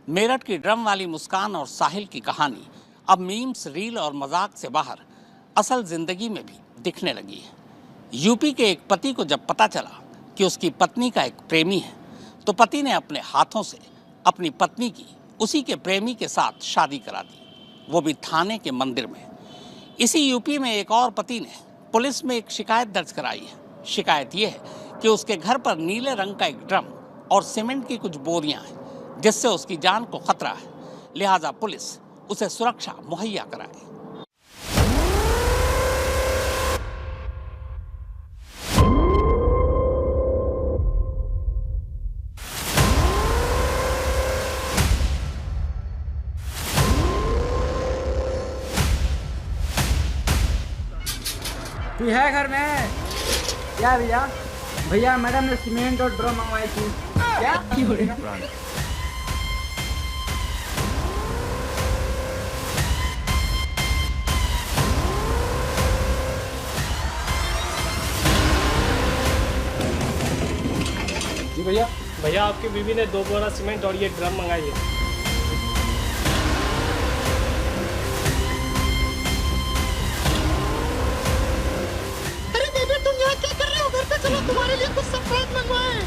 मेरठ की ड्रम वाली मुस्कान और साहिल की कहानी अब मीम्स, रील और मजाक से बाहर असल जिंदगी में भी दिखने लगी है। यूपी के एक पति को जब पता चला कि उसकी पत्नी का एक प्रेमी है, तो पति ने अपने हाथों से अपनी पत्नी की उसी के प्रेमी के साथ शादी करा दी, वो भी थाने के मंदिर में। इसी यूपी में एक और पति ने पुलिस में एक शिकायत दर्ज कराई है। शिकायत ये है कि उसके घर पर नीले रंग का एक ड्रम और सीमेंट की कुछ बोरियां हैं, जिससे उसकी जान को खतरा है, लिहाजा पुलिस उसे सुरक्षा मुहैया कराए। तू है घर में? क्या भैया? भैया मैडम ने सीमेंट और ड्रम मंगवाई थी। क्या? जी भैया आपकी बीवी ने 2 बोरा सीमेंट और ये ड्रम मंगाई है। अरे बेबी तुम यहाँ क्या कर रहे हो? घर पे चलो, तुम्हारे लिए कुछ सरप्राइज मंगवाए।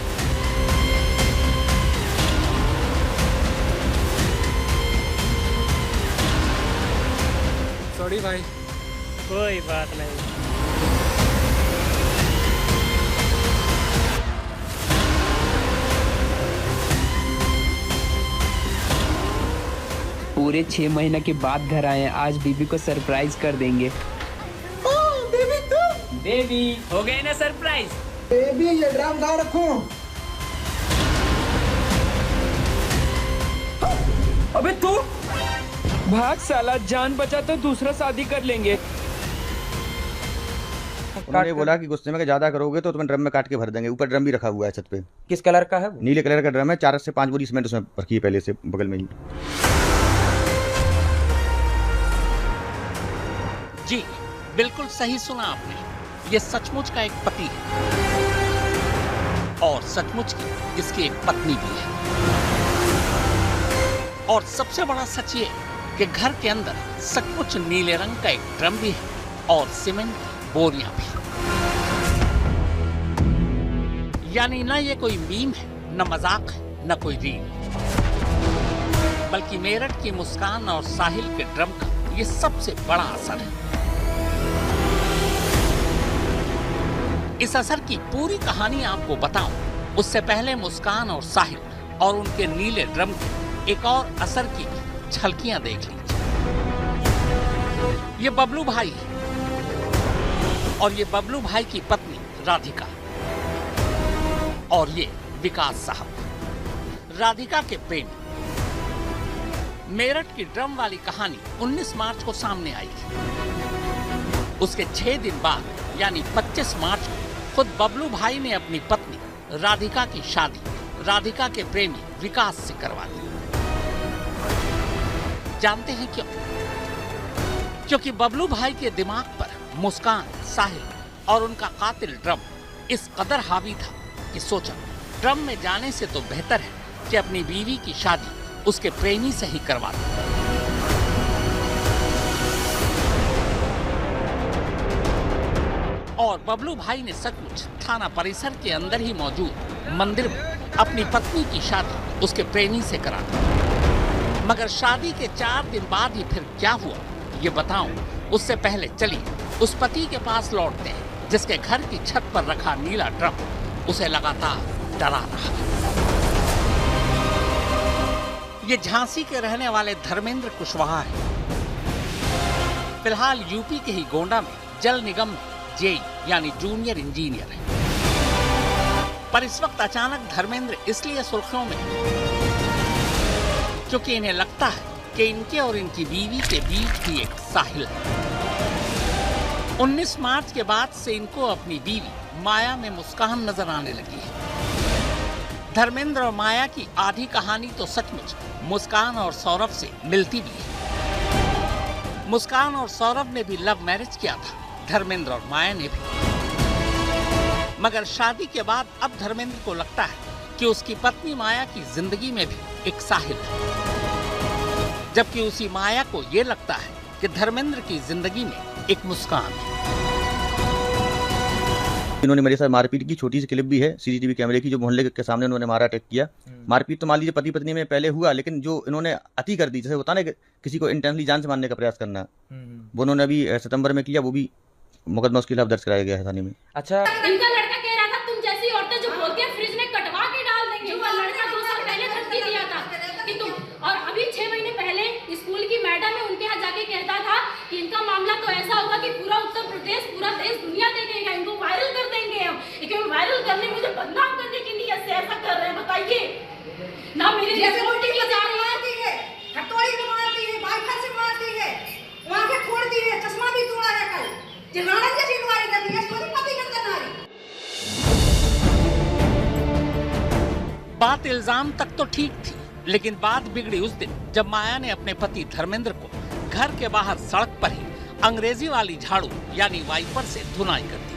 सॉरी भाई। कोई बात नहीं। पूरे 6 महीने के बाद घर आए हैं, आज बीबी को सरप्राइज कर देंगे। बेबी तुम? बेबी हो गए ना सरप्राइज? बेबी ये ड्रम कहाँ रखूं? अबे तू भाग साला, जान बचा तो दूसरा शादी कर लेंगे। उन्होंने बोला कि गुस्से में ज्यादा करोगे तो तुम्हें ड्रम में काट के भर देंगे। ऊपर ड्रम भी रखा हुआ है छत पे। किस कलर का है वो? नीले कलर का ड्रम है। 4 से 5 बोरी सीमेंट उसमें रखी है पहले से बगल में ही। जी बिल्कुल सही सुना आपने, ये सचमुच का एक पति है और सचमुच की इसकी एक पत्नी भी है। और सबसे बड़ा सच ये कि घर के अंदर सचमुच नीले रंग का एक ड्रम भी है और सीमेंट की बोरियां भी। यानी ना ये कोई मीम है, न मजाक है, न कोई रील, बल्कि मेरठ की मुस्कान और साहिल के ड्रम का ये सबसे बड़ा असर है। इस असर की पूरी कहानी आपको बताऊं उससे पहले मुस्कान और साहिल और उनके नीले ड्रम के एक और असर की भी झलकियां देख लीजिए। ये बबलू भाई है और ये बबलू भाई की पत्नी राधिका और ये विकास साहब, राधिका के प्रेमी। मेरठ की ड्रम वाली कहानी 19 मार्च को सामने आई थी। उसके 6 दिन बाद यानी 25 मार्च को खुद बबलू भाई ने अपनी पत्नी राधिका की शादी राधिका के प्रेमी विकास से करवा दी। जानते हैं क्यों? क्योंकि बबलू भाई के दिमाग पर मुस्कान, साहिल और उनका कातिल ड्रम इस कदर हावी था कि सोचा ड्रम में जाने से तो बेहतर है कि अपनी बीवी की शादी उसके प्रेमी से ही करवा दे। और बबलू भाई ने सचमुच थाना परिसर के अंदर ही मौजूद मंदिर में अपनी पत्नी की शादी उसके प्रेमी से करा दी। मगर शादी के 4 दिन बाद ही फिर क्या हुआ ये बताऊं, उससे पहले चलिए उस पति के पास लौटते हैं जिसके घर की छत पर रखा नीला ड्रम उसे लगातार डरा रहा है। ये झांसी के रहने वाले धर्मेंद्र कुशवाहा है। फिलहाल यूपी के ही गोंडा में जल निगम जेई यानी जूनियर इंजीनियर है। पर इस वक्त अचानक धर्मेंद्र इसलिए सुर्खियों में क्योंकि इन्हें लगता है कि इनके और इनकी बीवी के बीच भी एक साहिल है। 19 मार्च के बाद से इनको अपनी बीवी माया में मुस्कान नजर आने लगी है। धर्मेंद्र और माया की आधी कहानी तो सचमुच मुस्कान और सौरभ से मिलती भी है। मुस्कान और सौरभ ने भी लव मैरिज किया था, धर्मेंद्र और माया ने भी। मगर शादी के बाद अब धर्मेंद्र को लगता है कि उसकी पत्नी माया की जिंदगी में भी एक साहिल है। जबकि उसी माया को ये लगता है कि धर्मेंद्र की जिंदगी में एक मुस्कान है। इन्होंने मेरे साथ मारपीट की, छोटी सी क्लिप भी है सीसीटीवी कैमरे की, जो मोहल्ले के सामने उन्होंने मारा, अटैक किया। मारपीट तो मान लीजिए पति पत्नी में पहले हुआ, लेकिन जो इन्होंने अति कर दी, जैसे होता ना कि किसी को इंटेंशनली जान से मारने का प्रयास करना, वो उन्होंने अभी सितंबर में किया। वो भी मुकदमा उसके खिलाफ दर्ज कराया गया है थाने में। अच्छा, इनका लड़का कह रहा था तुम जैसी औरतें जो बोलती है फ्रिज में कटवा के डाल देंगे। इनका लड़का 2 साल पहले धमकी दिया था कि तुम, और अभी 6 महीने पहले स्कूल की मैडम है उनके यहाँ जाके कहता था कि इनका मामला तो ऐसा होगा कि पूरा उत्तर प्रदेश, पूरा देश, दुनिया देखेगा, इनको वायरल कर देंगे हम। लेकिन वायरल करने, मुझे बदनाम करने की नीयत से ऐसा कर रहे हैं, बताइए ना। मेरी रिपोर्टिंग की जा रही है, हथौड़ी से मारती है, बाइफर से मारती है, आंखें फोड़ती है, चश्मा भी तोड़ा है कल। जिलाना जैसी तुम्हारी करती है, इसको पति करता नारी। बात इल्जाम तक तो ठीक थी, लेकिन बात बिगड़ी उस दिन जब माया ने अपने पति धर्मेंद्र को घर के बाहर सड़क पर ही अंग्रेजी वाली झाड़ू यानी वाइपर से धुनाई कर दी।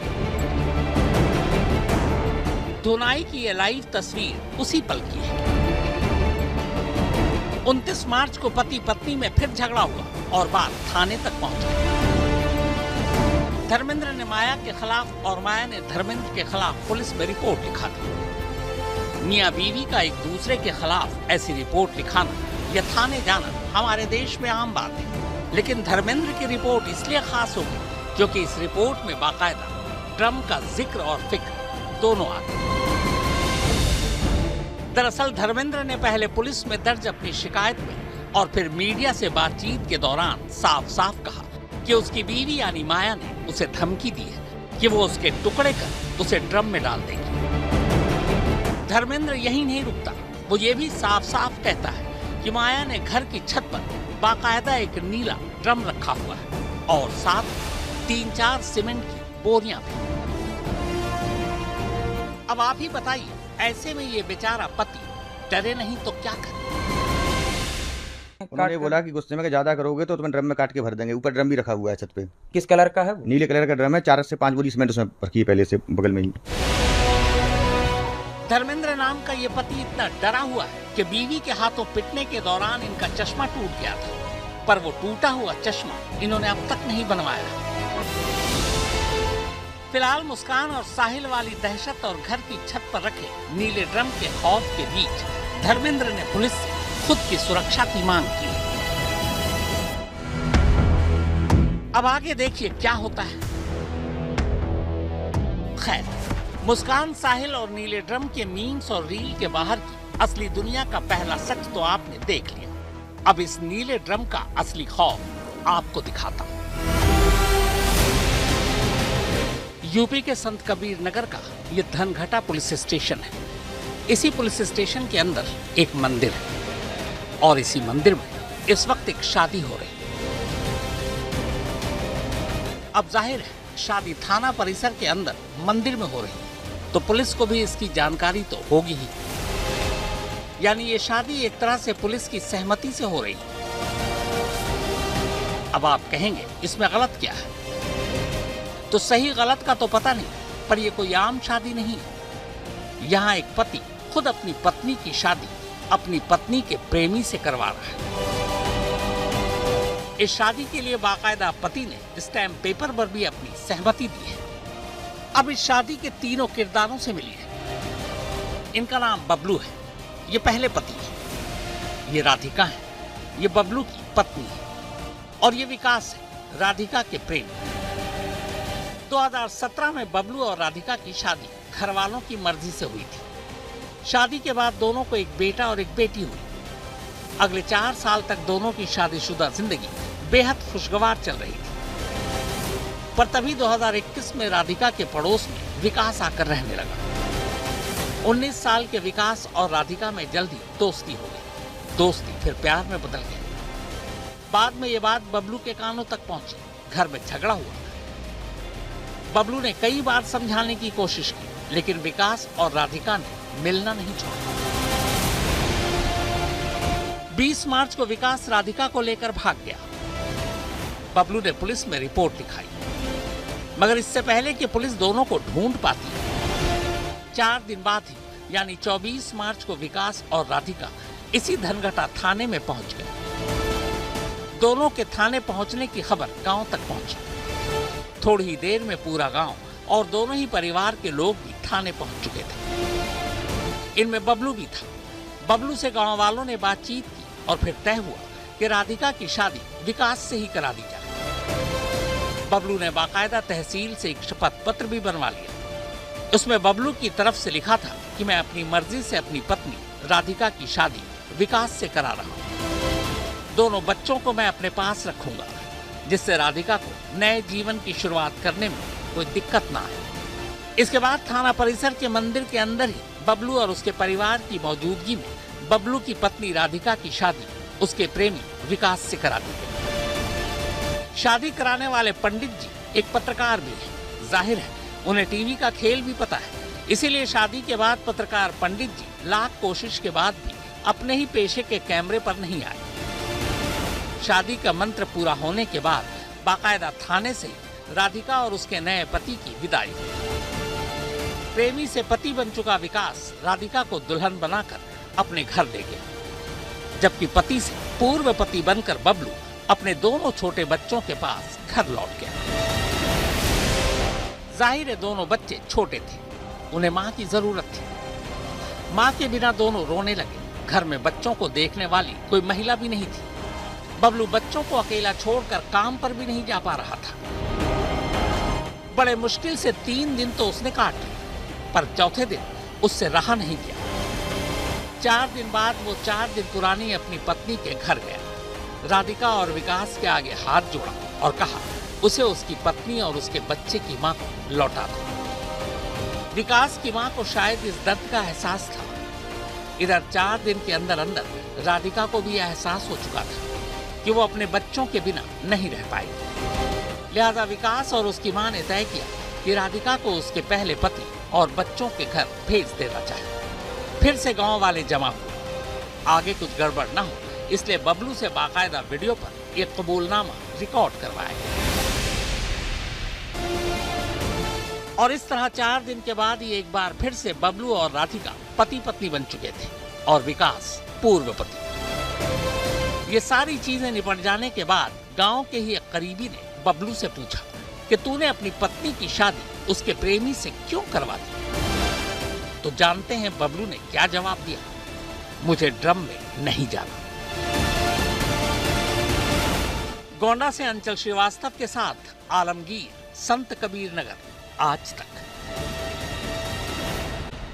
धुनाई की ये लाइव तस्वीर उसी पल की है। 29 मार्च को पति पत्नी में फिर झगड़ा हुआ और बात थाने तक पहुंची। धर्मेंद्र ने माया के खिलाफ और माया ने धर्मेंद्र के खिलाफ पुलिस में रिपोर्ट लिखा दी। मियां बीवी का एक दूसरे के खिलाफ ऐसी रिपोर्ट लिखाना या थाने जाना हमारे देश में आम बात है, लेकिन धर्मेंद्र की रिपोर्ट इसलिए खास होगी क्योंकि इस रिपोर्ट में बाकायदा ड्रम का जिक्र और फिक्र दोनों आते हैं। दरअसल धर्मेंद्र ने पहले पुलिस में दर्ज अपनी शिकायत में और फिर मीडिया से बातचीत के दौरान साफ साफ कहा कि उसकी बीवी यानी माया ने उसे धमकी दी है कि वो उसके टुकड़े कर उसे ड्रम में डाल देगी। धर्मेंद्र यही नहीं रुकता, वो ये भी साफ साफ कहता है कि माया ने घर की छत पर बाकायदा एक नीला ड्रम रखा हुआ है और साथ 3-4 सीमेंट की बोरियां भी। अब आप ही बताइए, ऐसे में ये बेचारा पति डरे नहीं तो क्या करे? उन्होंने बोला कि गुस्से में ज्यादा करोगे तो तुम्हें ड्रम में काट के भर देंगे। ऊपर ड्रम भी रखा हुआ है छत पे। किस कलर का है वो? नीले कलर का ड्रम है, 4 से 5 बोरी सीमेंट उसमें रखी है पहले से बगल में ही। धर्मेंद्र नाम का ये पति इतना डरा हुआ है कि बीवी के हाथों पिटने के दौरान इनका चश्मा टूट गया था, पर वो टूटा हुआ चश्मा इन्होंने अब तक नहीं बनवाया। फिलहाल मुस्कान और साहिल वाली दहशत और घर की छत पर रखे नीले ड्रम के खौफ के बीच धर्मेंद्र ने पुलिस से खुद की सुरक्षा की मांग की। अब आगे देखिए क्या होता है। खैर, मुस्कान, साहिल और नीले ड्रम के मीम्स और रील के बाहर की असली दुनिया का पहला सच तो आपने देख लिया। अब इस नीले ड्रम का असली खौफ आपको दिखाता हूं। यूपी के संत कबीर नगर का ये धनघटा पुलिस स्टेशन है। इसी पुलिस स्टेशन के अंदर एक मंदिर है और इसी मंदिर में इस वक्त एक शादी हो रही है। अब जाहिर है शादी थाना परिसर के अंदर मंदिर में हो रही है, तो पुलिस को भी इसकी जानकारी तो होगी ही। यानी ये शादी एक तरह से पुलिस की सहमति से हो रही है। अब आप कहेंगे इसमें गलत क्या है? तो सही गलत का तो पता नहीं, पर ये कोई आम शादी नहीं है। यहाँ एक पति खुद अपनी पत्नी की शादी अपनी पत्नी के प्रेमी से करवा रहा है। इस शादी के लिए बाकायदा पति ने स्टैम्प पेपर पर भी अपनी सहमति दी है। अब इस शादी के तीनों किरदारों से मिली है। इनका नाम बबलू है, ये पहले पति है। ये राधिका है, ये बबलू की पत्नी है। और ये विकास है, राधिका के प्रेमी। 2017 में बबलू और राधिका की शादी घर वालों की मर्जी से हुई थी। शादी के बाद दोनों को एक बेटा और एक बेटी हुई। अगले 4 साल तक दोनों की शादीशुदा जिंदगी बेहद खुशगवार चल रही थी। पर तभी 2021 में राधिका के पड़ोस में विकास आकर रहने लगा। 19 साल के विकास और राधिका में जल्दी दोस्ती हो गई। दोस्ती फिर प्यार में बदल गई। बाद में ये बात बबलू के कानों तक पहुंची। घर में झगड़ा हुआ। बबलू ने कई बार समझाने की कोशिश की, लेकिन विकास और राधिका ने मिलना नहीं छोड़ा। 20 मार्च को विकास राधिका को लेकर भाग गया। बबलू ने पुलिस में रिपोर्ट लिखाई, मगर इससे पहले कि पुलिस दोनों को ढूंढ पाती, 4 दिन बाद ही यानी 24 मार्च को विकास और राधिका इसी धनघटा थाने में पहुंच गए। दोनों के थाने पहुंचने की खबर गांव तक पहुंची। थोड़ी ही देर में पूरा गांव और दोनों ही परिवार के लोग भी थाने पहुंच चुके थे। इनमें बबलू भी था। बबलू से गांव वालों ने बातचीत की और फिर तय हुआ कि राधिका की शादी विकास से ही करा दी जाए। बबलू ने बाकायदा तहसील से एक शपथ पत्र भी बनवा लिया। उसमें बबलू की तरफ से लिखा था कि मैं अपनी मर्जी से अपनी पत्नी राधिका की शादी विकास से करा रहा हूं। दोनों बच्चों को मैं अपने पास रखूंगा, जिससे राधिका को नए जीवन की शुरुआत करने में कोई दिक्कत ना आए। इसके बाद थाना परिसर के मंदिर के अंदर ही बबलू और उसके परिवार की मौजूदगी में बबलू की पत्नी राधिका की शादी उसके प्रेमी विकास से करा दी गई। शादी कराने वाले पंडित जी एक पत्रकार भी हैं। जाहिर है उन्हें टीवी का खेल भी पता है, इसीलिए शादी के बाद पत्रकार पंडित जी लाख कोशिश के बाद भी अपने ही पेशे के कैमरे पर नहीं आए। शादी का मंत्र पूरा होने के बाद बाकायदा थाने से राधिका और उसके नए पति की विदाई हुई। प्रेमी से पति बन चुका विकास राधिका को दुल्हन बनाकर अपने घर ले गया, जबकि पति से पूर्व पति बनकर बबलू अपने दोनों छोटे बच्चों के पास घर लौट गया। जाहिर है दोनों बच्चे छोटे थे, उन्हें मां की जरूरत थी। मां के बिना दोनों रोने लगे। घर में बच्चों को देखने वाली कोई महिला भी नहीं थी। बबलू बच्चों को अकेला छोड़कर काम पर भी नहीं जा पा रहा था। बड़े मुश्किल से 3 दिन तो उसने काट लिए, पर चौथे दिन उससे रहा नहीं गया। 4 दिन बाद वो 4 दिन पुरानी अपनी पत्नी के घर गया। राधिका और विकास के आगे हाथ जोड़ा और कहा उसे उसकी पत्नी और उसके बच्चे की मां को लौटा दो। विकास की मां को शायद इस दर्द का एहसास था। इधर 4 दिन के अंदर अंदर राधिका को भी एहसास हो चुका था कि वो अपने बच्चों के बिना नहीं रह पाएगी। लिहाजा विकास और उसकी मां ने तय किया कि राधिका को उसके पहले पति और बच्चों के घर भेज देना चाहिए। फिर से गांव वाले जमा हुए। आगे कुछ गड़बड़ न हो, इसलिए बबलू से बाकायदा वीडियो पर एक कबूलनामा रिकॉर्ड करवाया गया। और इस तरह 4 दिन के बाद ही एक बार फिर से बबलू और राधिका पति पत्नी बन चुके थे और विकास पूर्व पति। ये सारी चीजें निपट जाने के बाद गांव के ही एक करीबी ने बबलू से पूछा कि तूने अपनी पत्नी की शादी उसके प्रेमी से क्यों करवा दी? तो जानते हैं बबलू ने क्या जवाब दिया? मुझे ड्रम में नहीं जाना। गोंडा से अंचल श्रीवास्तव के साथ आलमगीर, संत कबीर नगर, आज तक।